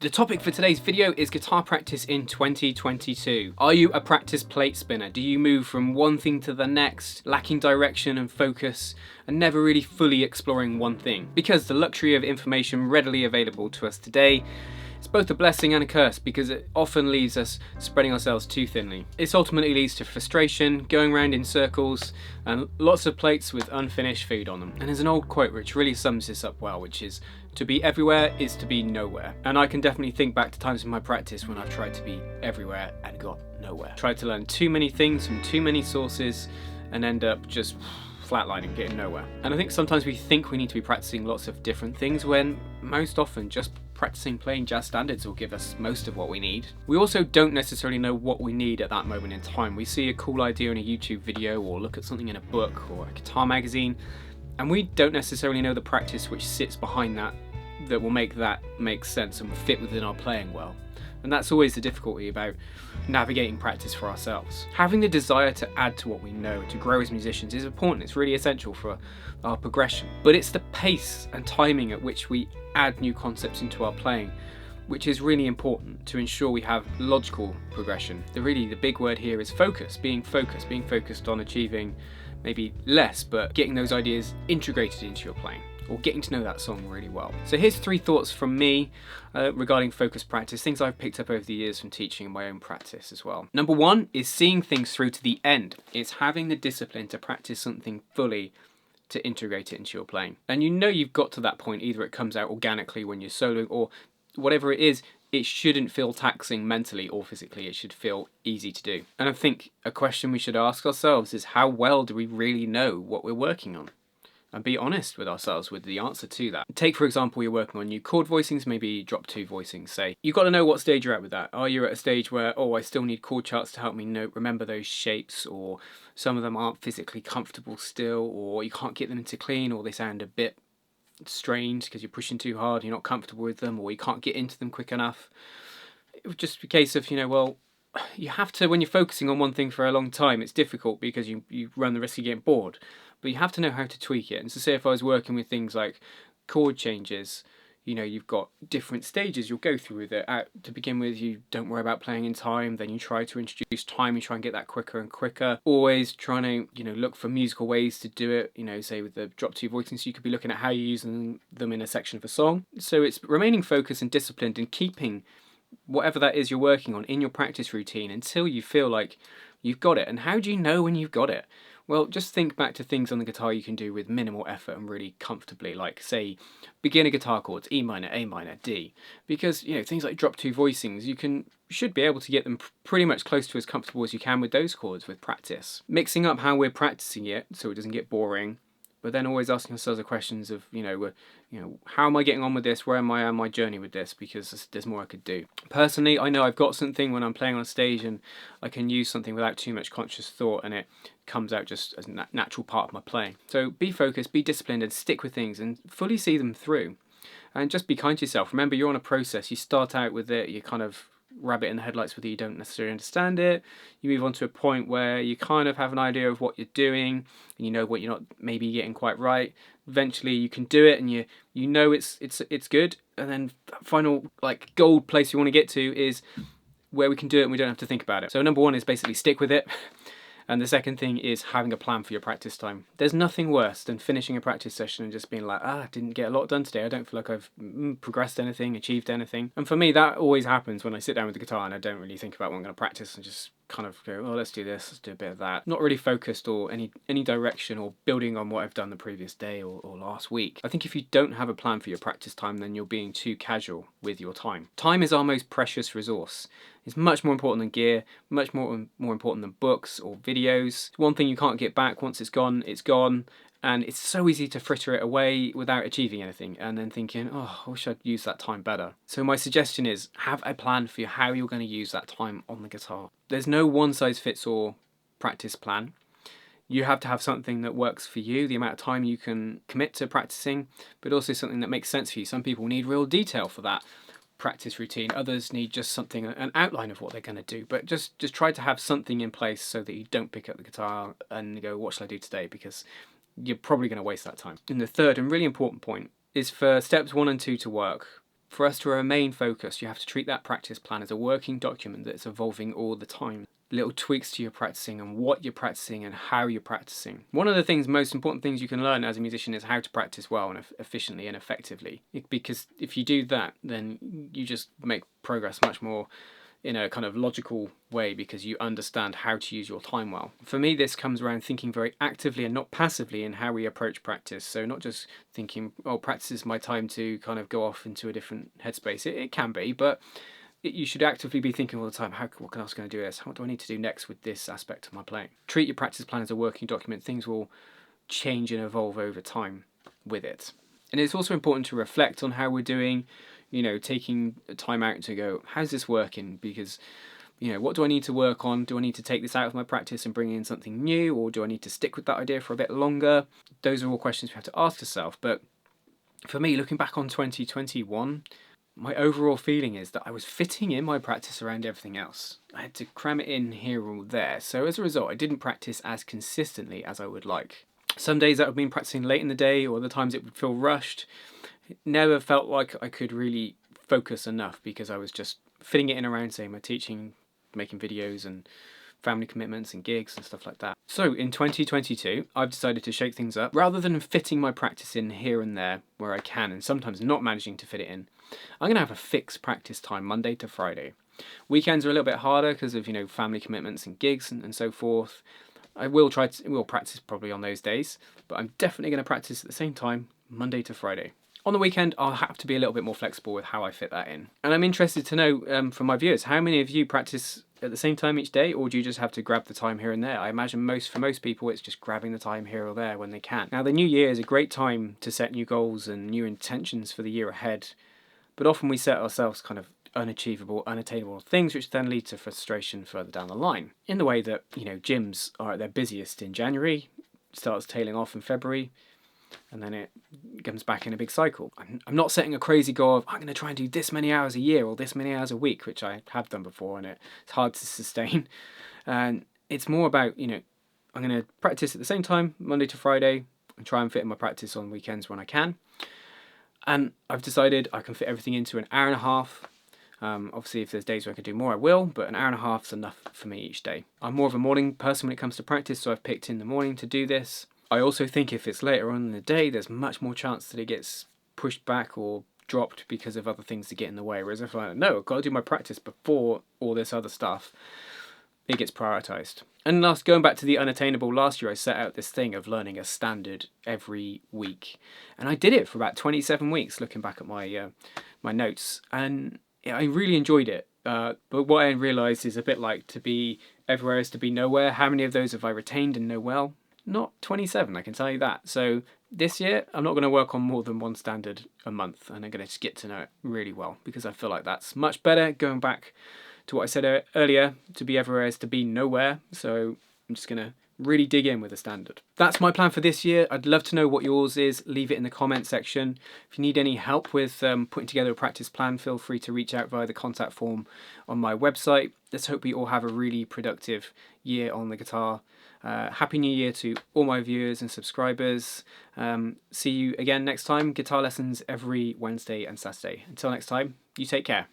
The topic for today's video is guitar practice in 2022. Are you a practice plate spinner? Do you move from one thing to the next, lacking direction and focus, and never really fully exploring one thing? Because the luxury of information readily available to us today, it's both a blessing and a curse because it often leaves us spreading ourselves too thinly. This ultimately leads to frustration, going around in circles, and lots of plates with unfinished food on them. And there's an old quote which really sums this up well, which is, to be everywhere is to be nowhere. And I can definitely think back to times in my practice when I've tried to be everywhere and got nowhere. Tried to learn too many things from too many sources and end up just flatlining, getting nowhere. And I think sometimes we think we need to be practicing lots of different things when most often just practicing playing jazz standards will give us most of what we need. We also don't necessarily know what we need at that moment in time. We see a cool idea in a YouTube video or look at something in a book or a guitar magazine, and we don't necessarily know the practice which sits behind that will make that make sense and fit within our playing well. And that's always the difficulty about navigating practice for ourselves. Having the desire to add to what we know, to grow as musicians, is important. It's really essential for our progression. But it's the pace and timing at which we add new concepts into our playing which is really important to ensure we have logical progression. The big word here is focus, being focused on achieving maybe less, but getting those ideas integrated into your playing, or getting to know that song really well. So here's 3 thoughts from me regarding focus practice, things I've picked up over the years from teaching in my own practice as well. Number 1 is seeing things through to the end. It's having the discipline to practice something fully, to integrate it into your playing. And you know you've got to that point, either it comes out organically when you're soloing, or whatever it is, it shouldn't feel taxing mentally or physically. It should feel easy to do. And I think a question we should ask ourselves is, how well do we really know what we're working on? And be honest with ourselves with the answer to that. Take, for example, you're working on new chord voicings, maybe drop 2 voicings, say. You've got to know what stage you're at with that. Are you at a stage where, I still need chord charts to help me remember those shapes, or some of them aren't physically comfortable still, or you can't get them into clean, or they sound a bit strange because you're pushing too hard, you're not comfortable with them, or you can't get into them quick enough. It would just be a case of, you have to, when you're focusing on one thing for a long time, it's difficult because you run the risk of getting bored. But you have to know how to tweak it. And so say if I was working with things like chord changes, you've got different stages you'll go through with it. To begin with, you don't worry about playing in time, then you try to introduce time, you try and get that quicker and quicker. Always trying to, look for musical ways to do it. Say with the drop 2 voicings, you could be looking at how you're using them in a section of a song. So it's remaining focused and disciplined and keeping whatever that is you're working on in your practice routine until you feel like you've got it. And how do you know when you've got it? Well, just think back to things on the guitar you can do with minimal effort and really comfortably, like, say, beginner guitar chords, E minor, A minor, D. Because, things like drop 2 voicings, you should be able to get them pretty much close to as comfortable as you can with those chords with practice. Mixing up how we're practicing it so it doesn't get boring, but then always asking ourselves the questions of, how am I getting on with this? Where am I on my journey with this? Because there's more I could do. Personally, I know I've got something when I'm playing on stage and I can use something without too much conscious thought, and it comes out just as a natural part of my playing. So be focused, be disciplined, and stick with things and fully see them through. And just be kind to yourself. Remember, you're on a process. You start out with it, you kind of rabbit in the headlights with it, you don't necessarily understand it. You move on to a point where you kind of have an idea of what you're doing, and you know what you're not maybe getting quite right. Eventually you can do it, and you know it's good. And then that final gold place you want to get to is where we can do it and we don't have to think about it. So number 1 is basically stick with it. And the second thing is having a plan for your practice time. There's nothing worse than finishing a practice session and just being like, I didn't get a lot done today. I don't feel like I've progressed anything, achieved anything. And for me, that always happens when I sit down with the guitar and I don't really think about what I'm going to practice and just kind of go, let's do this, let's do a bit of that. Not really focused or any direction or building on what I've done the previous day or last week. I think if you don't have a plan for your practice time, then you're being too casual with your time. Time is our most precious resource. It's much more important than gear, much more important than books or videos. It's one thing you can't get back. Once it's gone, it's gone. And it's so easy to fritter it away without achieving anything and then thinking, I wish I'd used that time better. So my suggestion is have a plan for how you're going to use that time on the guitar. There's no one-size-fits-all practice plan. You have to have something that works for you, the amount of time you can commit to practicing, but also something that makes sense for you. Some people need real detail for that practice routine. Others need just something, an outline of what they're going to do. But just try to have something in place so that you don't pick up the guitar and go, what shall I do today? Because you're probably going to waste that time. And the third and really important point is for steps 1 and 2 to work. For us to remain focused, you have to treat that practice plan as a working document that's evolving all the time. Little tweaks to your practicing and what you're practicing and how you're practicing. One of the most important things you can learn as a musician is how to practice well and efficiently and effectively. Because if you do that, then you just make progress much more in a kind of logical way because you understand how to use your time well. For me, this comes around thinking very actively and not passively in how we approach practice. So not just thinking, oh, practice is my time to kind of go off into a different headspace. It can be, but you should actively be thinking all the time, what else can I do this? What do I need to do next with this aspect of my playing? Treat your practice plan as a working document. Things will change and evolve over time with it. And it's also important to reflect on how we're doing, taking time out to go, how's this working? Because, what do I need to work on? Do I need to take this out of my practice and bring in something new? Or do I need to stick with that idea for a bit longer? Those are all questions we have to ask ourselves. But for me, looking back on 2021, my overall feeling is that I was fitting in my practice around everything else. I had to cram it in here or there. So as a result, I didn't practice as consistently as I would like. Some days that I've been practicing late in the day, or the times it would feel rushed. It never felt like I could really focus enough because I was just fitting it in around, say, my teaching, making videos and family commitments and gigs and stuff like that. So in 2022, I've decided to shake things up. Rather than fitting my practice in here and there where I can and sometimes not managing to fit it in, I'm going to have a fixed practice time Monday to Friday. Weekends are a little bit harder because of, family commitments and gigs and so forth. I will practice probably on those days, but I'm definitely going to practice at the same time Monday to Friday. On the weekend, I'll have to be a little bit more flexible with how I fit that in. And I'm interested to know from my viewers, how many of you practice at the same time each day, or do you just have to grab the time here and there? I imagine for most people, it's just grabbing the time here or there when they can. Now, the new year is a great time to set new goals and new intentions for the year ahead, but often we set ourselves kind of unachievable, unattainable things, which then lead to frustration further down the line. In the way that, gyms are at their busiest in January, starts tailing off in February, and then it comes back in a big cycle. I'm not setting a crazy goal of, I'm going to try and do this many hours a year or this many hours a week, which I have done before, and it's hard to sustain. And it's more about, I'm going to practice at the same time, Monday to Friday, and try and fit in my practice on weekends when I can. And I've decided I can fit everything into an hour and a half. Obviously, if there's days where I can do more, I will, but an hour and a half is enough for me each day. I'm more of a morning person when it comes to practice, so I've picked in the morning to do this. I also think if it's later on in the day, there's much more chance that it gets pushed back or dropped because of other things that get in the way. Whereas if I know I've got to do my practice before all this other stuff, it gets prioritised. And going back to the unattainable, last year I set out this thing of learning a standard every week. And I did it for about 27 weeks, looking back at my my notes. And I really enjoyed it. But what I realised is a bit like to be everywhere is to be nowhere. How many of those have I retained and know well? Not 27, I can tell you that. So this year, I'm not going to work on more than one standard a month, and I'm going to just get to know it really well, because I feel like that's much better, going back to what I said earlier, to be everywhere is to be nowhere. So I'm just going to really dig in with a standard. That's my plan for this year. I'd love to know what yours is. Leave it in the comment section. If you need any help with putting together a practice plan, feel free to reach out via the contact form on my website. Let's hope we all have a really productive year on the guitar. Happy New Year to all my viewers and subscribers. See you again next time. Guitar lessons every Wednesday and Saturday. Until next time, you take care.